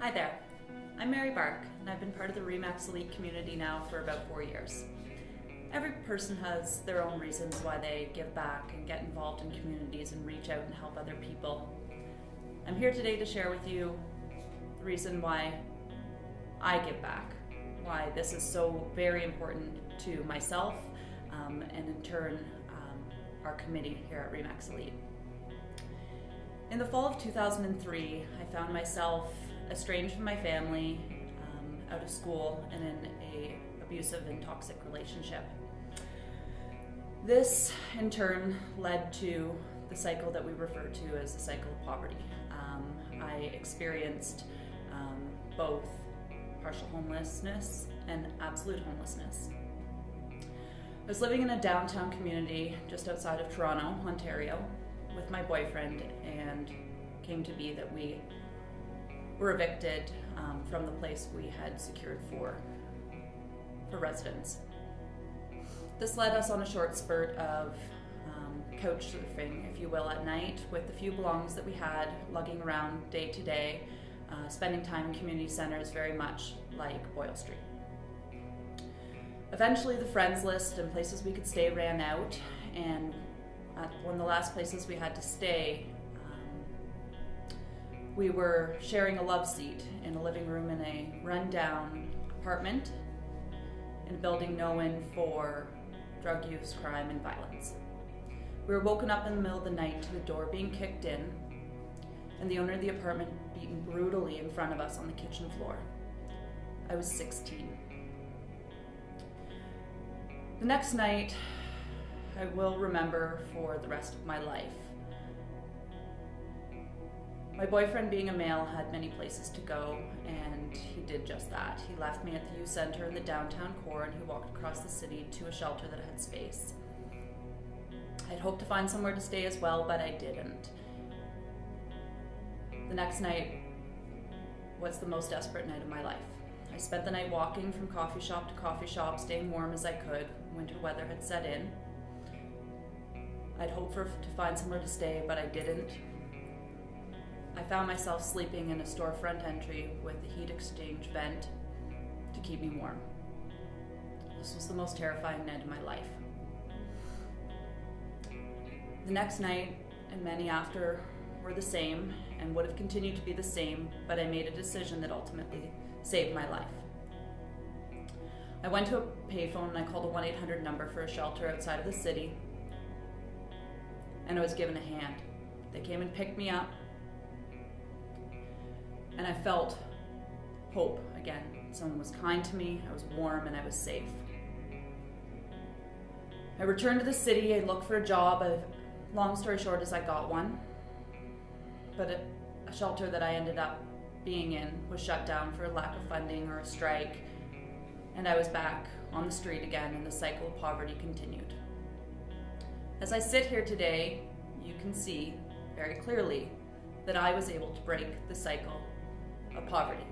Hi there, I'm Mary Bark, and I've been part of the RE/MAX Elite community now for about 4 years. Every person has their own reasons why they give back and get involved in communities and reach out and help other people. I'm here today to share with you the reason why I give back, why this is so very important to myself and in turn our committee here at RE/MAX Elite. In the fall of 2003, I found myself estranged from my family, out of school, and in an abusive and toxic relationship. This, in turn, led to the cycle that we refer to as the cycle of poverty. I experienced both partial homelessness and absolute homelessness. I was living in a downtown community just outside of Toronto, Ontario, with my boyfriend, and came to be that we were evicted from the place we had secured for residence. This led us on a short spurt of couch surfing, if you will, at night with the few belongings that we had, lugging around day to day, spending time in community centers very much like Boyle Street. Eventually the friends list and places we could stay ran out, and at one of the last places we had to stay, we were sharing a love seat in a living room in a rundown apartment in a building known for drug use, crime, and violence. We were woken up in the middle of the night to the door being kicked in and the owner of the apartment beaten brutally in front of us on the kitchen floor. I was 16. The next night, I will remember for the rest of my life. My boyfriend, being a male, had many places to go, and he did just that. He left me at the youth center in the downtown core, and he walked across the city to a shelter that had space. I'd hoped to find somewhere to stay as well, but I didn't. The next night was the most desperate night of my life. I spent the night walking from coffee shop to coffee shop, staying warm as I could. Winter weather had set in. I'd hoped to find somewhere to stay, but I didn't. I found myself sleeping in a storefront entry with a heat exchange vent to keep me warm. This was the most terrifying night of my life. The next night and many after were the same and would have continued to be the same, but I made a decision that ultimately saved my life. I went to a payphone and I called a 1-800 number for a shelter outside of the city, and I was given a hand. They came and picked me up, and I felt hope again. Someone was kind to me, I was warm, and I was safe. I returned to the city, I looked for a job. Long story short is I got one, but a shelter that I ended up being in was shut down for a lack of funding or a strike, and I was back on the street again, and the cycle of poverty continued. As I sit here today, you can see very clearly that I was able to break the cycle of poverty.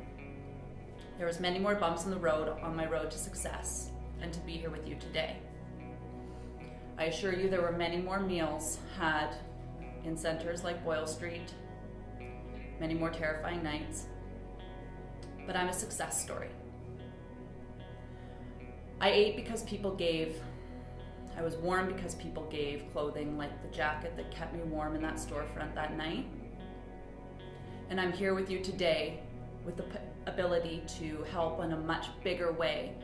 There was many more bumps in the road on my road to success and to be here with you today. I assure you there were many more meals had in centers like Boyle Street, many more terrifying nights, but I'm a success story. I ate because people gave. I was warm because people gave clothing like the jacket that kept me warm in that storefront that night. And I'm here with you today with the ability to help in a much bigger way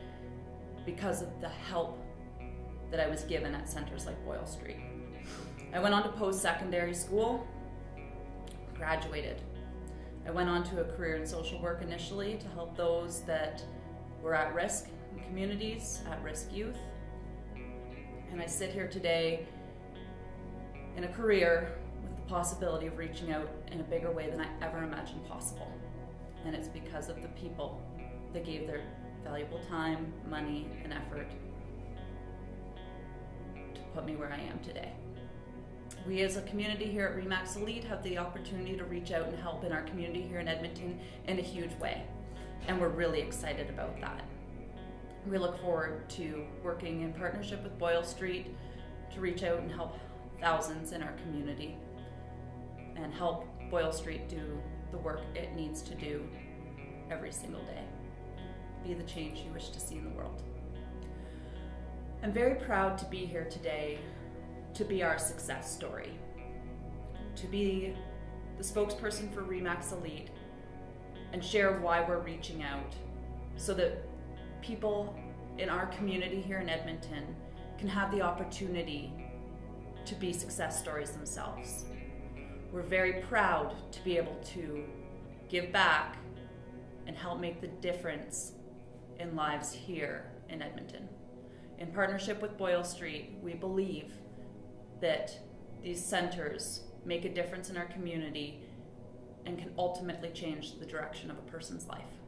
because of the help that I was given at centers like Boyle Street. I went on to post-secondary school, graduated. I went on to a career in social work initially to help those that were at risk in communities, at-risk youth. And I sit here today in a career with the possibility of reaching out in a bigger way than I ever imagined possible. And it's because of the people that gave their valuable time, money, and effort to put me where I am today. We as a community here at RE/MAX Elite have the opportunity to reach out and help in our community here in Edmonton in a huge way. And we're really excited about that. We look forward to working in partnership with Boyle Street to reach out and help thousands in our community and help Boyle Street do the work it needs to do every single day. Be the change you wish to see in the world. I'm very proud to be here today to be our success story, to be the spokesperson for RE/MAX Elite and share why we're reaching out so that people in our community here in Edmonton can have the opportunity to be success stories themselves. We're very proud to be able to give back and help make the difference in lives here in Edmonton. In partnership with Boyle Street, we believe that these centers make a difference in our community and can ultimately change the direction of a person's life.